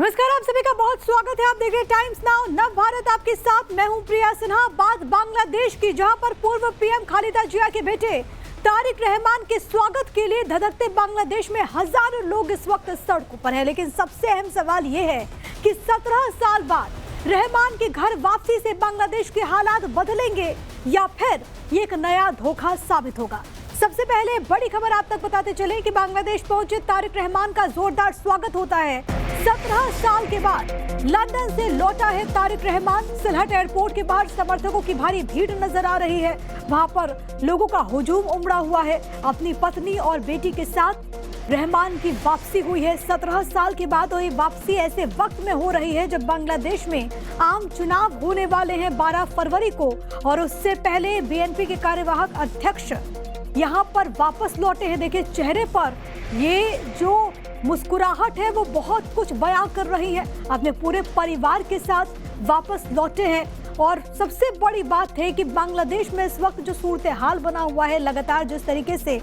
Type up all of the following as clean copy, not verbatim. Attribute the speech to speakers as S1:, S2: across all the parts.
S1: नमस्कार, आप सभी का बहुत स्वागत है। आप देख रहे हैं टाइम्स नाउ नव भारत आपके साथ। मैं हूं प्रिया सिन्हा। बात बांग्लादेश की, जहां पर पूर्व पीएम खालिदा जिया के बेटे तारिक रहमान के स्वागत के लिए धधकते बांग्लादेश में हजारों लोग इस वक्त सड़कों पर हैं। लेकिन सबसे अहम सवाल ये है कि 17 साल बाद रहमान के घर वापसी से बांग्लादेश के हालात बदलेंगे या फिर ये एक नया धोखा साबित होगा। सबसे पहले बड़ी खबर आप तक बताते चले कि बांग्लादेश पहुंचे तारिक रहमान का जोरदार स्वागत होता है। 17 साल के बाद लंदन से लौटा है तारिक रहमान। सिलहट एयरपोर्ट के बाहर समर्थकों की भारी भीड़ नजर आ रही है। वहां पर लोगों का हुजूम उमड़ा हुआ है। अपनी पत्नी और बेटी के साथ रहमान की वापसी हुई है। 17 साल के बाद हुई वापसी ऐसे वक्त में हो रही है जब बांग्लादेश में आम चुनाव होने वाले हैं 12 फरवरी को, और उससे पहले बीएनपी के कार्यवाहक अध्यक्ष यहाँ पर वापस लौटे हैं। देखिए चेहरे पर ये जो मुस्कुराहट है वो बहुत कुछ बयां कर रही है। अपने पूरे परिवार के साथ वापस लौटे हैं। और सबसे बड़ी बात है कि बांग्लादेश में इस वक्त जो सूरत हाल बना हुआ है, लगातार जिस तरीके से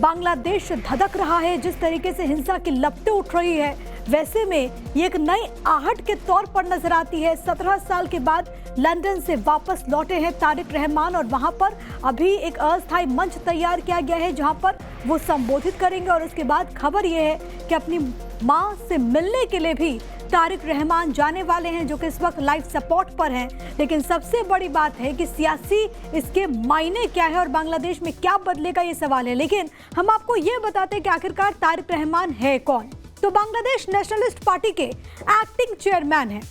S1: बांग्लादेश धधक रहा है, जिस तरीके से हिंसा की लपटें उठ रही है, वैसे में ये एक नई आहट के तौर पर नजर आती है। 17 साल के बाद लंदन से वापस लौटे हैं तारिक रहमान, और वहां पर अभी एक अस्थायी मंच तैयार किया गया है जहां पर वो संबोधित करेंगे। और उसके बाद खबर ये है कि अपनी मां से मिलने के लिए भी तारिक रहमान जाने वाले हैं, जो कि इस वक्त लाइफ सपोर्ट पर हैं। लेकिन सबसे बड़ी बात है कि सियासी इसके मायने क्या है और बांग्लादेश में क्या बदलेगा, ये सवाल है। लेकिन हम आपको ये बताते हैं कि आखिरकार तारिक रहमान है कौन। तो बांग्लादेश नेशनलिस्ट पार्टी के एक्टिंग चेयरमैन हैं,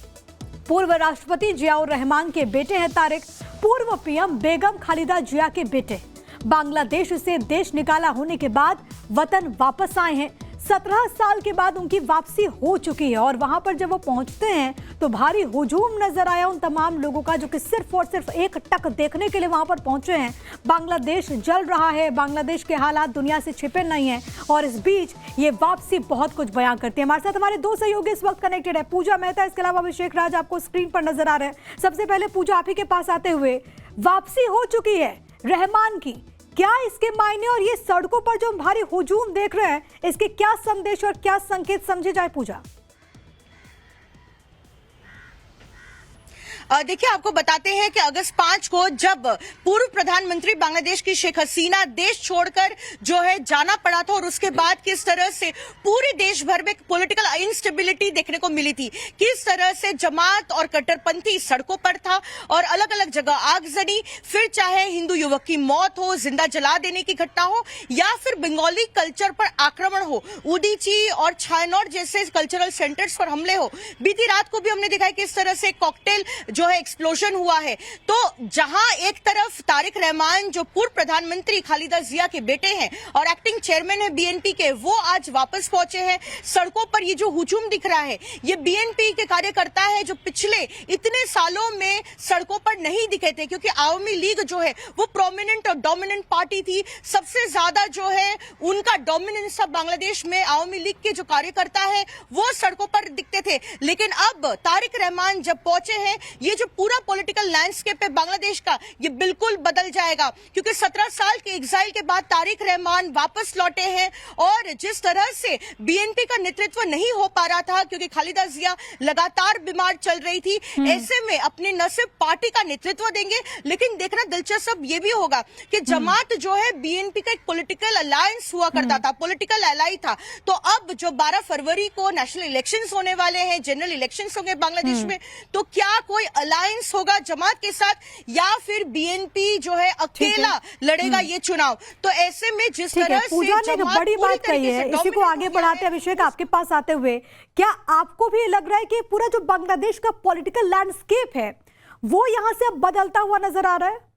S1: पूर्व राष्ट्रपति जियाउर रहमान के बेटे हैं तारिक। पूर्व पीएम बेगम खालिदा जिया के बेटे बांग्लादेश से देश निकाला होने के बाद वतन वापस आए हैं। 17 साल के बाद उनकी वापसी हो चुकी है, और वहां पर जब वो पहुंचते हैं तो भारी हुजूम नजर आया उन तमाम लोगों का, जो कि सिर्फ और सिर्फ एक टक देखने के लिए वहां पर पहुंचे हैं। बांग्लादेश जल रहा है, बांग्लादेश के हालात दुनिया से छिपे नहीं हैं, और इस बीच ये वापसी बहुत कुछ बयां करती है। हमारे साथ हमारे दो सहयोगी इस वक्त कनेक्टेड है, पूजा मेहता, इसके अलावा अभिषेक राज आपको स्क्रीन पर नजर आ रहे हैं। सबसे पहले पूजा, आप ही के पास आते हुए, वापसी हो चुकी है रहमान की, क्या इसके मायने और ये सड़कों पर जो भारी हुजूम देख रहे हैं, इसके क्या संदेश और क्या संकेत समझे जाए पूजा?
S2: देखिए, आपको बताते हैं कि अगस्त 5 को जब पूर्व प्रधानमंत्री बांग्लादेश की शेख हसीना देश छोड़कर जो है जाना पड़ा था, और उसके बाद किस तरह से पूरे देश भर में पॉलिटिकल इंस्टेबिलिटी देखने को मिली थी, किस तरह से जमात और कट्टरपंथी सड़कों पर था और अलग अलग जगह आगजनी, फिर चाहे हिंदू युवक की मौत हो, जिंदा जला देने की घटना हो, या फिर बंगाली कल्चर पर आक्रमण हो, उदीची और छायनौर जैसे कल्चरल सेंटर्स पर हमले हो। बीती रात को भी हमने देखा है किस तरह से कॉकटेल जो है एक्सप्लोजन हुआ है। तो जहां एक तरफ तारिक रहमान जो पूर्व प्रधानमंत्री खालिदा जिया के बेटे हैं और एक्टिंग चेयरमैन है बीएनपी के, वो आज वापस पहुंचे हैं। सड़कों पर ये जो हुजूम दिख रहा है, ये बीएनपी के कार्यकर्ता है जो पिछले इतने सालों में सड़कों पर नहीं दिखे थे, क्योंकि आवामी लीग जो है वो प्रोमिनेंट और डोमिनेंट पार्टी थी। सबसे ज्यादा जो है उनका डोमिनेंस था बांग्लादेश में। आवामी लीग के जो कार्यकर्ता है वो सड़कों पर दिखते थे। लेकिन अब तारिक रहमान जब पहुंचे हैं, ये जो पूरा पॉलिटिकल लैंडस्केप है बांग्लादेश का, ये बिल्कुल बदल जाएगा, क्योंकि 17 साल के एग्जाइल के बाद तारिक रहमान वापस लौटे हैं। और जिस तरह से बीएनपी का नेतृत्व नहीं हो पा रहा था, क्योंकि खालिदा जिया लगातार बीमार चल रही थी, ऐसे में अपने न सिर्फ पार्टी का नेतृत्व देंगे, लेकिन देखना दिलचस्प ये भी होगा कि जमात जो है बीएनपी का एक पॉलिटिकल अलायंस हुआ करता था, पॉलिटिकल एलाई था। तो अब जो 12 फरवरी को नेशनल इलेक्शंस होने वाले हैं, जनरल इलेक्शंस होंगे बांग्लादेश में, तो क्या कोई अलायंस होगा जमात के साथ, या फिर बीएनपी जो है अकेला लड़ेगा ये चुनाव? तो ऐसे में जिस तरह से
S1: पूजा ने एक बड़ी बात कही है, इसी को आगे बढ़ाते अभिषेक आपके पास आते हुए, क्या आपको भी लग रहा है कि पूरा जो बांग्लादेश का पॉलिटिकल लैंडस्केप है वो यहां से अब बदलता हुआ नजर आ रहा है?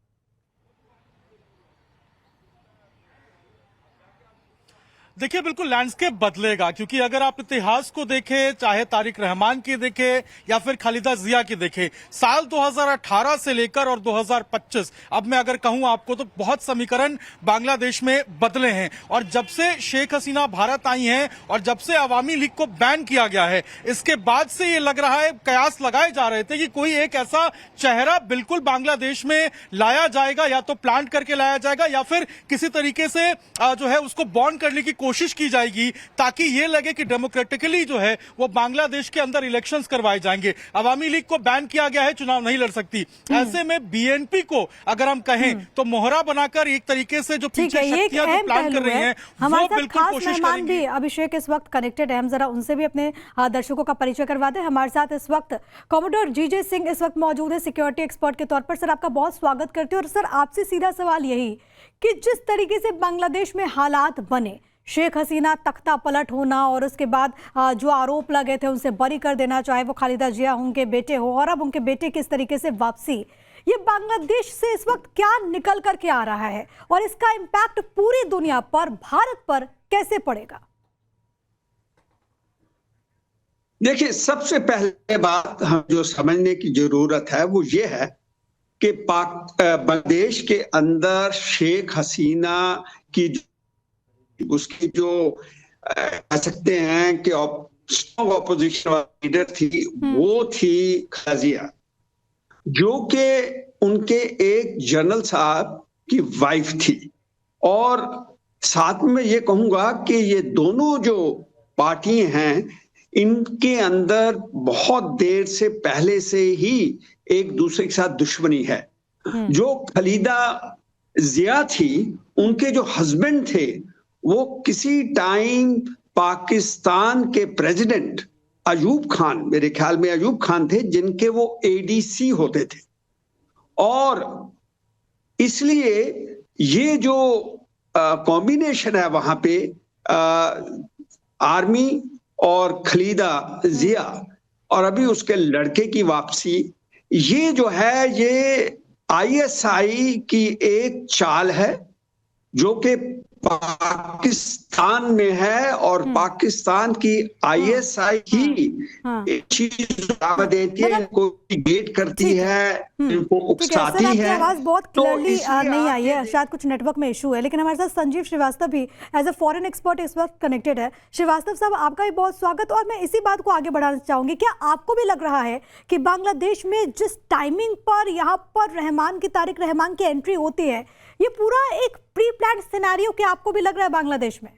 S3: देखिए, बिल्कुल लैंडस्केप बदलेगा, क्योंकि अगर आप इतिहास को देखें, चाहे तारिक रहमान की देखें या फिर खालिदा जिया की देखें, साल 2018 से लेकर और 2025, अब मैं अगर कहूं आपको तो बहुत समीकरण बांग्लादेश में बदले हैं। और जब से शेख हसीना भारत आई हैं और जब से अवामी लीग को बैन किया गया है, इसके बाद से ये लग रहा है, कयास लगाए जा रहे थे कि कोई एक ऐसा चेहरा बिल्कुल बांग्लादेश में लाया जाएगा, या तो प्लांट करके लाया जाएगा या फिर किसी तरीके से जो है उसको बॉन्ड करने की कोशिश की जाएगी ताकि ये लगे कि डेमोक्रेटिकली जो है वो बांग्लादेश के अंदर इलेक्शंस करवाए जाएंगे। अवामी लीग को बैन किया गया है, चुनाव नहीं लड़ सकती। ऐसे में बीएनपी को अगर हम कहें तो मोहरा बनाकर एक तरीके से जो पीछे शक्तियां जो प्लान कर रही हैं वो बिल्कुल कोशिश करेंगी।
S1: अभिषेक इस वक्त कनेक्टेड है, हम जरा उनसे भी अपने दर्शकों का परिचय करवा दें। हमारे साथ इस वक्त कॉमोडोर जीजे सिंह इस वक्त मौजूद है सिक्योरिटी एक्सपर्ट के तौर पर। सर, आपका बहुत स्वागत करते हैं। और सर, आपसे सीधा सवाल यही कि जिस तरीके से बांग्लादेश में हालात बने, शेख हसीना तख्ता पलट होना और उसके बाद जो आरोप लगे थे उनसे बरी कर देना, चाहे वो खालिदा जिया उनके बेटे हो, और अब उनके बेटे किस तरीके से वापसी, ये बांग्लादेश से इस वक्त क्या निकल करके आ रहा है और इसका इम्पैक्ट पूरी दुनिया पर, भारत पर कैसे पड़ेगा?
S4: देखिए, सबसे पहले बात हम जो समझने की जरूरत है वो ये है कि बांग्लादेश के अंदर शेख हसीना की उसकी जो कह सकते हैं कि ऑपोजिशन लीडर थी, वो थी खाजिया, जो कि उनके एक जनरल साहब की वाइफ थी। और साथ में ये कहूंगा कि ये दोनों जो पार्टी हैं, इनके अंदर बहुत देर से पहले से ही एक दूसरे के साथ दुश्मनी है। जो खालिदा जिया थी, उनके जो हस्बैंड थे, वो किसी टाइम पाकिस्तान के प्रेसिडेंट अयूब खान, मेरे ख्याल में अयूब खान थे, जिनके वो एडीसी होते थे। और इसलिए ये जो कॉम्बिनेशन है वहां पे आर्मी और खालिदा जिया और अभी उसके लड़के की वापसी, ये जो है ये आईएसआई की एक चाल है जो कि पाकिस्तान में है, और पाकिस्तान की आईएसआई ही चीज देती है, इनको गेट करती है, इनको उकसाती है।
S1: आवाज बहुत क्लियरली नहीं आई है, शायद कुछ नेटवर्क में इशू है। लेकिन हमारे साथ संजीव श्रीवास्तव भी एज ए फॉरेन एक्सपर्ट इस वक्त कनेक्टेड है। श्रीवास्तव साहब, आपका भी बहुत स्वागत। और मैं इसी बात को आगे बढ़ाना चाहूंगी, क्या आपको भी लग रहा है कि बांग्लादेश में जिस टाइमिंग पर यहाँ पर तारिक रहमान की एंट्री होती है, ये पूरा एक प्री प्लान सिनेरियो क्या आपको भी लग रहा है बांग्लादेश में?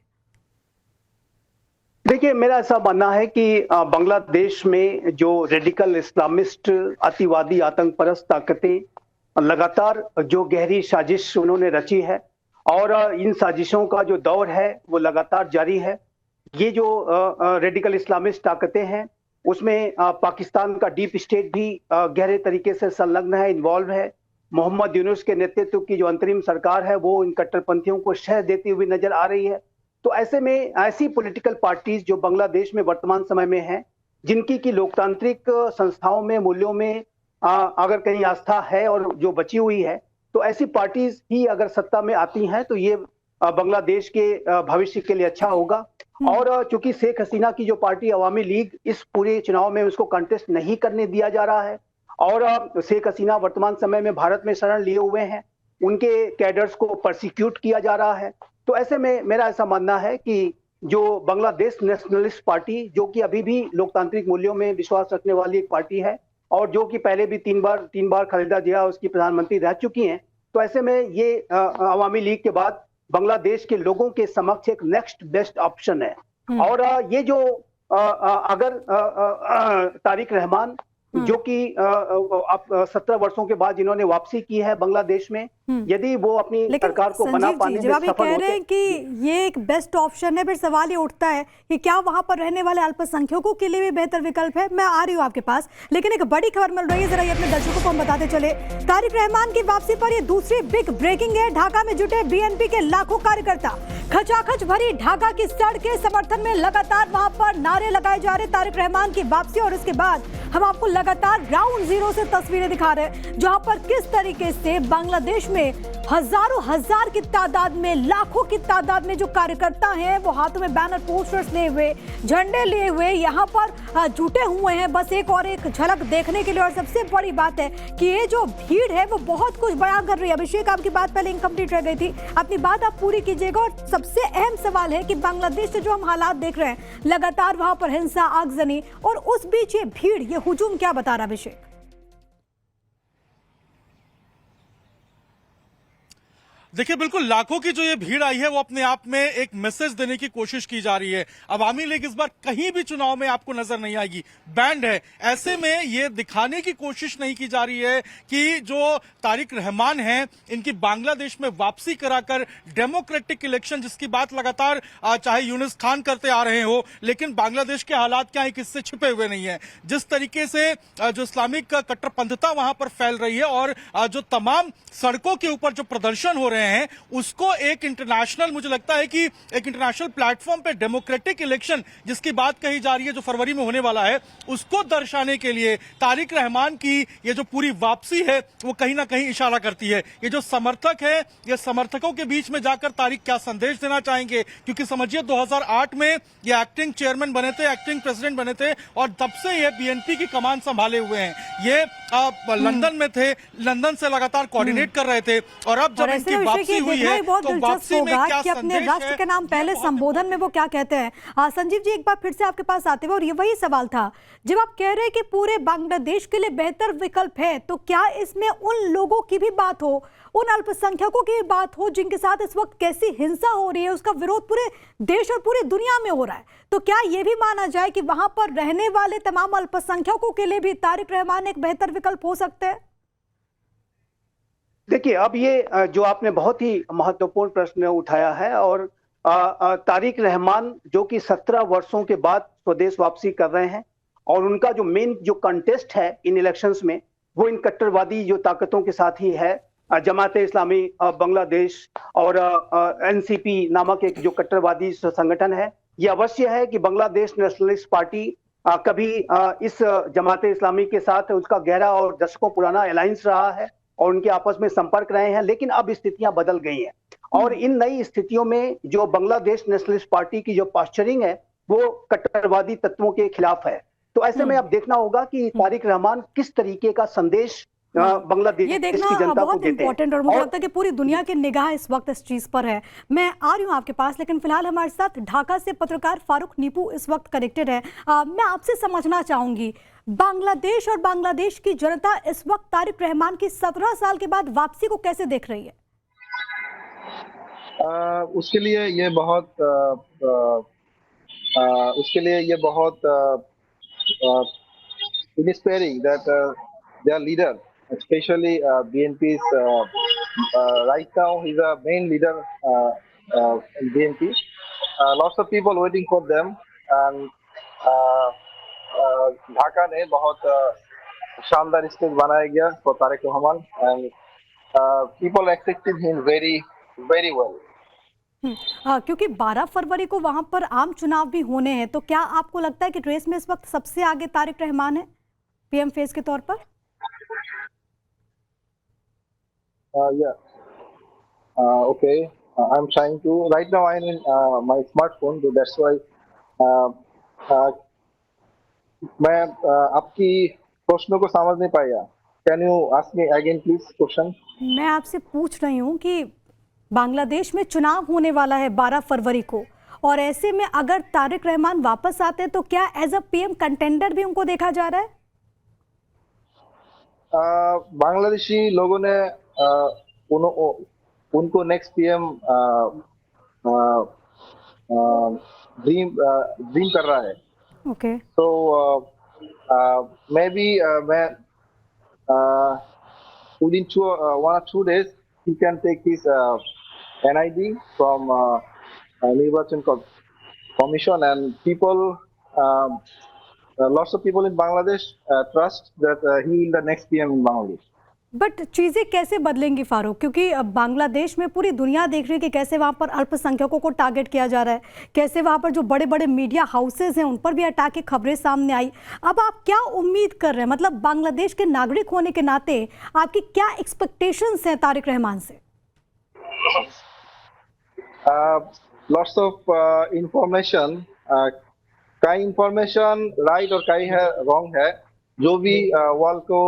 S5: देखिए, मेरा ऐसा मानना है कि बांग्लादेश में जो रेडिकल इस्लामिस्ट अतिवादी आतंकपरस्त ताकतें लगातार जो गहरी साजिश उन्होंने रची है, और इन साजिशों का जो दौर है वो लगातार जारी है। ये जो रेडिकल इस्लामिस्ट ताकतें हैं, उसमें पाकिस्तान का डीप स्टेट भी गहरे तरीके से संलग्न है, इन्वॉल्व है। मोहम्मद यूनुस के नेतृत्व की जो अंतरिम सरकार है वो इन कट्टरपंथियों को शह देती हुई नजर आ रही है। तो ऐसे में ऐसी पॉलिटिकल पार्टीज जो बांग्लादेश में वर्तमान समय में हैं, जिनकी की लोकतांत्रिक संस्थाओं में, मूल्यों में अगर कहीं आस्था है और जो बची हुई है, तो ऐसी पार्टीज ही अगर सत्ता में आती हैं तो ये बांग्लादेश के भविष्य के लिए अच्छा होगा। और चूंकि शेख हसीना की जो पार्टी अवामी लीग, इस पूरे चुनाव में उसको कंटेस्ट नहीं करने दिया जा रहा है, और शेख हसीना वर्तमान समय में भारत में शरण लिए हुए हैं, उनके कैडर्स को परसिक्यूट किया जा रहा है। तो ऐसे में मेरा ऐसा मानना है कि जो बांग्लादेश नेशनलिस्ट पार्टी, जो कि अभी भी लोकतांत्रिक मूल्यों में विश्वास रखने वाली एक पार्टी है, और जो कि पहले भी तीन बार खालिदा जिया उसकी प्रधानमंत्री रह चुकी हैं, तो ऐसे में ये अवामी लीग के बाद बांग्लादेश के लोगों के समक्ष एक नेक्स्ट बेस्ट ऑप्शन है। और ये जो अगर तारिक रहमान, जो कि 17 वर्षों के बाद जिन्होंने वापसी की है बांग्लादेश में, यदि वो अपनी सरकार को बना पाने में सफल
S1: कह रहे हैं कि ये एक बेस्ट ऑप्शन है, फिर सवाल ये उठता है कि क्या वहां पर रहने वाले अल्पसंख्यकों के लिए भी बेहतर विकल्प है? मैं आ रही हूँ आपके पास, लेकिन एक बड़ी खबर मिल रही है, जरा ये अपने दर्शकों को हम बताते चले। तारिक रहमान की वापसी पर ये दूसरी बिग ब्रेकिंग है। ढाका में जुटे बीएनपी के लाखों कार्यकर्ता, खचाखच भरी ढाका की सड़क के समर्थन में लगातार वहां पर नारे लगाए जा रहे तारिक रहमान की वापसी। और इसके बाद हम आपको लगातार ग्राउंड जीरो से तस्वीरें दिखा रहे हैं, जहां पर किस तरीके से बांग्लादेश में हजारों हजार की तादाद में, लाखों की तादाद में जो कार्यकर्ता हैं, वो हाथों में बैनर पोस्टर्स लिए हुए, झंडे लिए हुए यहां पर जुटे हुए हैं, बस एक और एक झलक देखने के लिए। और सबसे बड़ी बात है कि ये जो भीड़ है वो बहुत कुछ बयां कर रही है। अभिषेक, आपकी बात पहले इनकम्प्लीट रह गई थी, अपनी बात आप पूरी कीजिएगा। और सबसे अहम सवाल है कि बांग्लादेश से जो हम हालात देख रहे हैं, लगातार वहां पर हिंसा, आगजनी, और उस बीच ये भीड़, ये हुजूम क्या बता रहा है अभिषेक?
S3: देखिए बिल्कुल लाखों की जो ये भीड़ आई है वो अपने आप में एक मैसेज देने की कोशिश की जा रही है। अवामी लीग इस बार कहीं भी चुनाव में आपको नजर नहीं आएगी, बैंड है। ऐसे में ये दिखाने की कोशिश नहीं की जा रही है कि जो तारिक रहमान हैं इनकी बांग्लादेश में वापसी कराकर डेमोक्रेटिक इलेक्शन, जिसकी बात लगातार चाहे यूनुस खान करते आ रहे हो, लेकिन बांग्लादेश के हालात क्या है किससे छिपे हुए नहीं है। जिस तरीके से जो इस्लामिक कट्टरपंथता वहां पर फैल रही है और जो तमाम सड़कों के ऊपर जो प्रदर्शन हो रहे हैं उसको एक इंटरनेशनल, मुझे लगता है कि एक इंटरनेशनल प्लेटफॉर्म पे डेमोक्रेटिक इलेक्शन जिसकी बात कही जा रही है जो फरवरी में होने वाला है, उसको दर्शाने के लिए तारिक रहमान की ये जो पूरी वापसी है वो कहीं ना कहीं इशारा करती है। ये जो समर्थक है, ये समर्थकों के बीच में जाकर तारिक क्या संदेश देना चाहेंगे, क्योंकि समझिए 2008 में ये एक्टिंग चेयरमैन बने थे, एक्टिंग प्रेसिडेंट बने थे और तब से ये बीएनपी की कमान संभाले हुए हैं। ये लंदन में थे, लंदन से लगातार कोऑर्डिनेट कर रहे थे और अब जब इनकी वापसी हुई है
S1: बहुत
S3: तो
S1: दिलचस्प
S3: वापसी में
S1: होगा
S3: क्या
S1: कि अपने
S3: संदेश
S1: राष्ट्र
S3: है,
S1: के नाम पहले संबोधन में वो क्या कहते हैं। संजीव जी, एक बार फिर से आपके पास आते हुए, और ये वही सवाल था, जब आप कह रहे हैं कि पूरे बांग्लादेश के लिए बेहतर विकल्प है, तो क्या इसमें उन लोगों की भी बात हो, उन अल्पसंख्यकों की भी बात हो जिनके साथ इस वक्त कैसी हिंसा हो रही है, उसका विरोध पूरे देश और पूरी दुनिया में हो रहा है, तो क्या ये भी माना जाए कि वहां पर रहने वाले तमाम अल्पसंख्यकों के लिए भी तारिक रहमान एक बेहतर विकल्प हो सकते हैं?
S5: देखिए, अब ये जो आपने बहुत ही महत्वपूर्ण प्रश्न उठाया है, और तारिक रहमान जो कि 17 वर्षों के बाद स्वदेश वापसी कर रहे हैं, और उनका जो मेन जो कंटेस्ट है इन इलेक्शंस में वो इन कट्टरवादी जो ताकतों के साथ ही है, जमाते इस्लामी बांग्लादेश और एनसीपी नामक एक जो कट्टरवादी संगठन है। ये अवश्य है कि बांग्लादेश नेशनलिस्ट पार्टी कभी इस जमाते इस्लामी के साथ उसका गहरा और दशकों पुराना अलायंस रहा है और उनके आपस में संपर्क रहे हैं, लेकिन अब स्थितियां बदल गई हैं और इन नई स्थितियों में जो बांग्लादेश नेशनलिस्ट पार्टी की जो पोस्चरिंग है वो कट्टरवादी तत्वों के खिलाफ है। तो ऐसे में अब देखना होगा कि तारिक रहमान किस तरीके का संदेश बांग्लादेश
S1: ये
S5: की
S1: देखना
S5: जनता को
S1: बहुत
S5: देते हैं।
S1: इंपॉर्टेंट, और मुझे लगता है कि पूरी दुनिया की निगाह इस वक्त इस चीज पर है। मैं आ रही हूँ आपके पास, लेकिन फिलहाल हमारे साथ ढाका से पत्रकार फारूक नीपू इस वक्त कनेक्टेड है। मैं आपसे समझना चाहूंगी, बांग्लादेश और बांग्लादेश की जनता इस वक्त तारिक रहमान की 17 साल के बाद वापसी को कैसे देख रही है?
S6: उसके लिए ये बहुत inspiring that their leader, especially BNP's right now, he's a main leader in BNP. Lots of people waiting for them, and Dhaka ने बहुत शानदार स्टेज बनाया गया for Tariq Rahman, and people accepted him very very well.
S1: क्योंकि 12 फरवरी को वहां पर आम चुनाव भी होने हैं, तो क्या आपको लगता है कि रेस में इस वक्त सबसे आगे तारिक रहमान है पीएम फेस के तौर पर?
S6: Yeah. Okay. I'm trying to. Right now, I'm in my smartphone, so that's why. मैं आपकी प्रश्नों को समझ नहीं पाया. Can you ask me again, please, question?
S1: मैं आपसे पूछ रही हूँ कि बांग्लादेश में चुनाव होने वाला है 12 फरवरी को, और ऐसे में अगर तारिक रहमान वापस आते हैं तो क्या एज अ पीएम कंटेंडर भी उनको देखा जा रहा है?
S6: बांग्लादेशी लोगों ने उनको नेक्स्ट पीएम ड्रीम कर रहा है।
S1: ओके,
S6: तो मैं within 1 or 2 days he can take his NID from Nirbachan Commission, and people, lots of people in Bangladesh trust that he will the next PM in Bangladesh.
S1: But चीजें कैसे बदलेंगी फारूक, क्योंकि अब बांग्लादेश में पूरी दुनिया देख रही है कि कैसे वहां पर अल्पसंख्यकों को टारगेट किया जा रहा है, कैसे वहां पर जो बड़े बड़े मीडिया हाउसेज हैं उन पर भी अटैक की खबरें सामने आई। अब आप क्या उम्मीद कर रहे हैं, मतलब बांग्लादेश के नागरिक होने के नाते आपकी क्या एक्सपेक्टेशंस हैं तारिक रहमान से?
S6: Lots of information, कई इंफॉर्मेशन राइट और कई है रॉन्ग है। जो भी वर्ल्ड को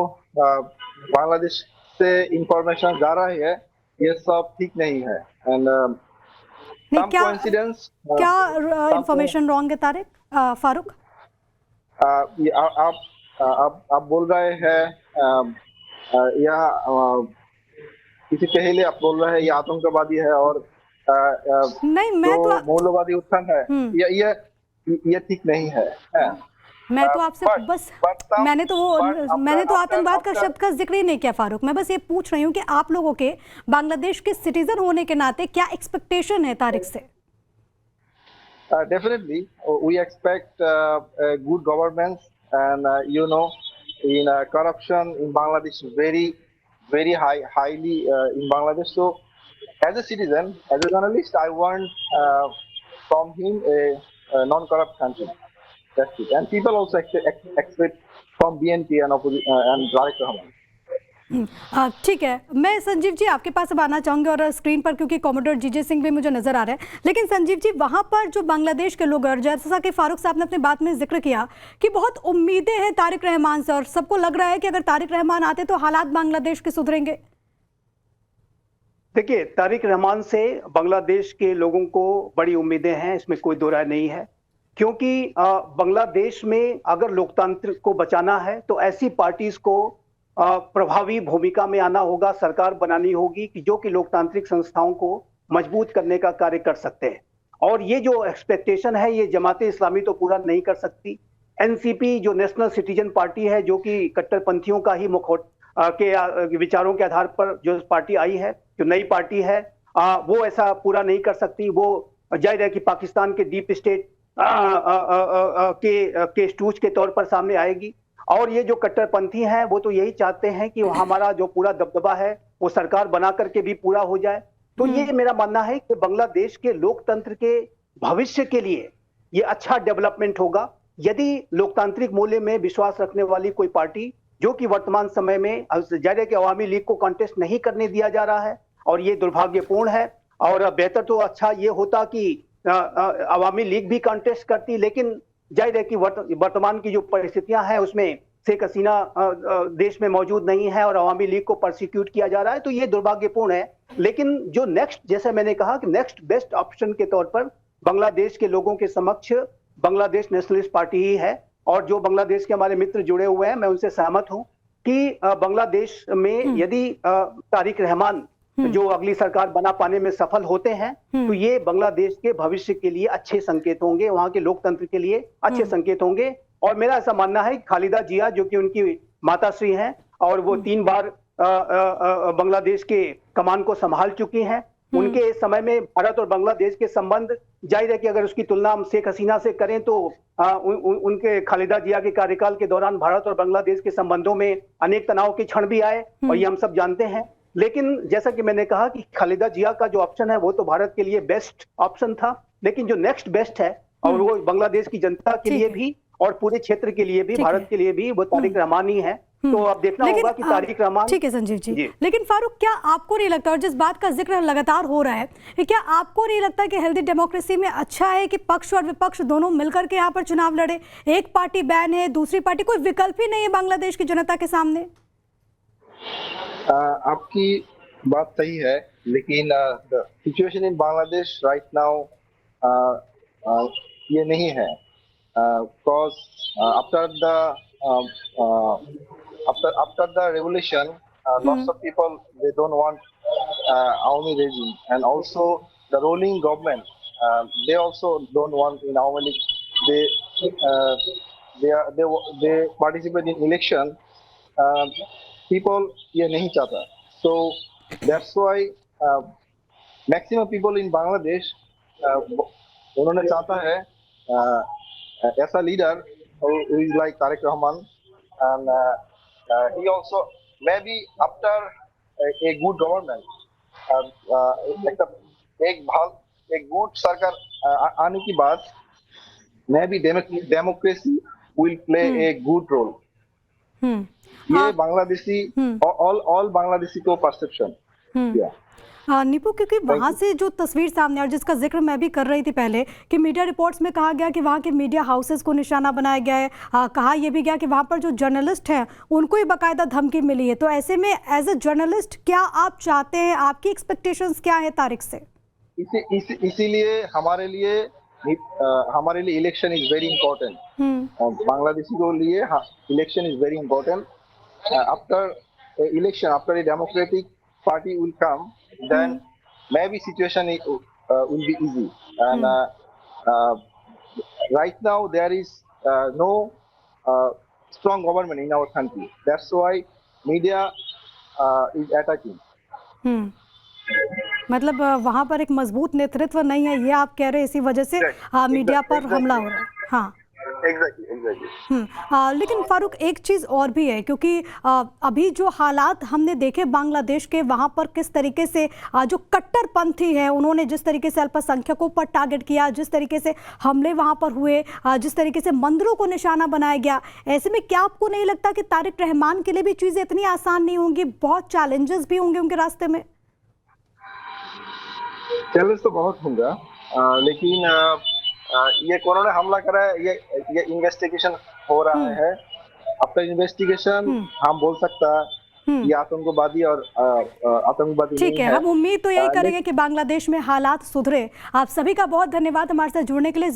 S6: बांग्लादेश से इंफॉर्मेशन जा रहा है ये सब ठीक नहीं है। एंड
S1: क्या इंफॉर्मेशन रॉन्ग है तारिक? फारूक,
S6: आप बोल रहे हैं किसी पहले आप बोल रहे हैं ये आतंकवादी है और
S1: नहीं, मैं
S6: जो
S1: तो
S6: मौलवादी उत्थान है ये ठीक नहीं है,
S1: मैं तो आपसे बस मैंने तो आतंकवाद का शब्द का जिक्र ही नहीं किया फारूक। मैं बस ये पूछ रही हूँ कि आप लोगों के बांग्लादेश के सिटीजन होने के नाते क्या एक्सपेक्टेशन है तारिक से?
S6: Definitely, we expect good governance, and in corruption in Bangladesh is very highly in Bangladesh. So, as a citizen, as a journalist, I want from him a non-corrupt country. That's it. And people also expect from BNP and Tariq Rahman.
S1: ठीक है, मैं संजीव जी आपके पास अब आना चाहूंगी और screen पर क्योंकि कॉमोडोर जीजे सिंह भी मुझे नजर आ रहे हैं। लेकिन संजीव जी, वहां पर जो बांग्लादेश के लोग, और जैसा कि फारूक साहब ने अपनी बात में जिक्र किया कि बहुत उम्मीदें हैं तारिक रहमान से और सबको लग रहा है कि अगर तारिक रहमान आते तो हालात बांग्लादेश के सुधरेंगे।
S5: देखिए, तारिक रहमान से बांग्लादेश के लोगों को बड़ी उम्मीदें हैं, इसमें कोई दो राय नहीं है। क्योंकि बांग्लादेश में अगर लोकतंत्र को बचाना है तो ऐसी पार्टीज को प्रभावी भूमिका में आना होगा, सरकार बनानी होगी कि जो कि लोकतांत्रिक संस्थाओं को मजबूत करने का कार्य कर सकते हैं। और ये जो एक्सपेक्टेशन है ये जमाते इस्लामी तो पूरा नहीं कर सकती। एनसीपी जो नेशनल सिटीजन पार्टी है, जो कि कट्टरपंथियों का ही के विचारों के आधार पर जो पार्टी आई है, जो नई पार्टी है, वो ऐसा पूरा नहीं कर सकती। वो जाहिर है कि पाकिस्तान के डीप स्टेट के स्टूज के तौर पर सामने आएगी। और ये जो कट्टरपंथी हैं वो तो यही चाहते हैं कि हमारा जो पूरा दबदबा है वो सरकार बना करके भी पूरा हो जाए। तो ये मेरा मानना है कि बांग्लादेश के लोकतंत्र के भविष्य के लिए ये अच्छा डेवलपमेंट होगा यदि लोकतांत्रिक मूल्य में विश्वास रखने वाली कोई पार्टी, जो कि वर्तमान समय में जाहिर है कि अवामी लीग को कॉन्टेस्ट नहीं करने दिया जा रहा है और ये दुर्भाग्यपूर्ण है। और बेहतर तो अच्छा ये होता कि अवामी लीग भी कॉन्टेस्ट करती, लेकिन जाहिर है कि वर्तमान की जो परिस्थितियां हैं उसमें शेख हसीना देश में मौजूद नहीं है और अवामी लीग को प्रोसिक्यूट किया जा रहा है, तो ये दुर्भाग्यपूर्ण है। लेकिन जो नेक्स्ट, जैसे मैंने कहा कि नेक्स्ट बेस्ट ऑप्शन के तौर पर बांग्लादेश के लोगों के समक्ष बांग्लादेश नेशनलिस्ट पार्टी ही है। और जो बांग्लादेश के हमारे मित्र जुड़े हुए हैं, मैं उनसे सहमत हूं कि बांग्लादेश में यदि तारिक रहमान जो अगली सरकार बना पाने में सफल होते हैं तो ये बांग्लादेश के भविष्य के लिए अच्छे संकेत होंगे, वहां के लोकतंत्र के लिए अच्छे संकेत होंगे। और मेरा ऐसा मानना है खालिदा जिया, जो कि उनकी माताश्री हैं और वो 3 बार बांग्लादेश के कमान को संभाल चुकी हैं, उनके इस समय में भारत और बांग्लादेश के संबंध, जाहिर है कि अगर उसकी तुलना हम शेख हसीना से करें तो उनके खालिदा जिया के कार्यकाल के दौरान भारत और बांग्लादेश के संबंधों में अनेक तनाव के क्षण भी आए और ये हम सब जानते हैं। लेकिन जैसा कि मैंने कहा कि खालिदा जिया का जो ऑप्शन है वो तो भारत के लिए बेस्ट ऑप्शन था, लेकिन जो नेक्स्ट बेस्ट है और वो बांग्लादेश की जनता के लिए भी और पूरे क्षेत्र के लिए भी, भारत के लिए भी, वो तारिक रहमान ही है। तो अब देखना होगा कि तारिक रहमान।
S1: ठीक है संजीव जी, लेकिन फारूक, क्या आपको नहीं लगता, और जिस बात का जिक्र लगातार हो रहा है, क्या आपको नहीं लगता कि हेल्दी डेमोक्रेसी में अच्छा है कि पक्ष और विपक्ष दोनों मिलकर के यहाँ पर चुनाव लड़े? एक पार्टी बैन है, दूसरी पार्टी, कोई विकल्प ही नहीं है बांग्लादेश की जनता के सामने।
S6: आपकी बात सही है, लेकिन situation in Bangladesh right now ये नहीं है, because after the revolution, lots of people they don't want Awami regime, and also the ruling government they also don't want in Awami League. They participate in election. People ये नहीं चाहता, so that's why maximum people in Bangladesh उन्होंने चाहता है ऐसा leader who is like Tariq Rahman, and he also maybe after a good government, एक good सरकार आने की बाद maybe democracy will play a good role. ये बांग्लादेशी ऑल बांग्लादेशी को परसेप्शन।
S1: नीपू, क्योंकि वहां से जो तस्वीर सामने, और जिसका जिक्र मैं भी कर रही थी पहले, कि मीडिया रिपोर्ट्स में कहा गया कि वहां के मीडिया हाउसेस को निशाना बनाया गया है, कहा यह भी गया कि वहां पर जो जर्नलिस्ट हैं उनको ही बाकायदा धमकी मिली है। तो ऐसे में एज ए जर्नलिस्ट क्या आप चाहते हैं, आपकी एक्सपेक्टेशंस क्या है तारिक से?
S6: इसीलिए हमारे लिए election is very important. Bangladeshi को लिए election is very important. After election, after a democratic party will come, then maybe situation will be easy. And right now there is no strong government in our country. That's why media is attacking.
S1: मतलब वहां पर एक मजबूत नेतृत्व नहीं है, ये आप कह रहे हैं, इसी वजह से मीडिया पर हमला हो रहा है। हाँ,
S6: Exactly.
S1: लेकिन फारूक एक चीज़ और भी है, क्योंकि अभी जो हालात हमने देखे बांग्लादेश के, वहाँ पर किस तरीके से जो कट्टरपंथी है उन्होंने जिस तरीके से अल्पसंख्यकों पर टारगेट किया, जिस तरीके से हमले वहाँ पर हुए, जिस तरीके से मंदिरों को निशाना बनाया गया, ऐसे में क्या आपको नहीं लगता कि तारिक रहमान के लिए भी चीज़ें इतनी आसान नहीं होंगी, बहुत चैलेंजेस भी होंगे उनके रास्ते में?
S6: चैलेंज तो बहुत होगा, लेकिन ये कोरोना हमला करा है, ये इन्वेस्टिगेशन हो रहा है। आफ्टर इन्वेस्टिगेशन हम बोल सकता ये आतंकवादी और आतंकवादी
S1: ठीक है, हम उम्मीद तो यही करेंगे कि बांग्लादेश में हालात सुधरे। आप सभी का बहुत धन्यवाद हमारे साथ जुड़ने के लिए।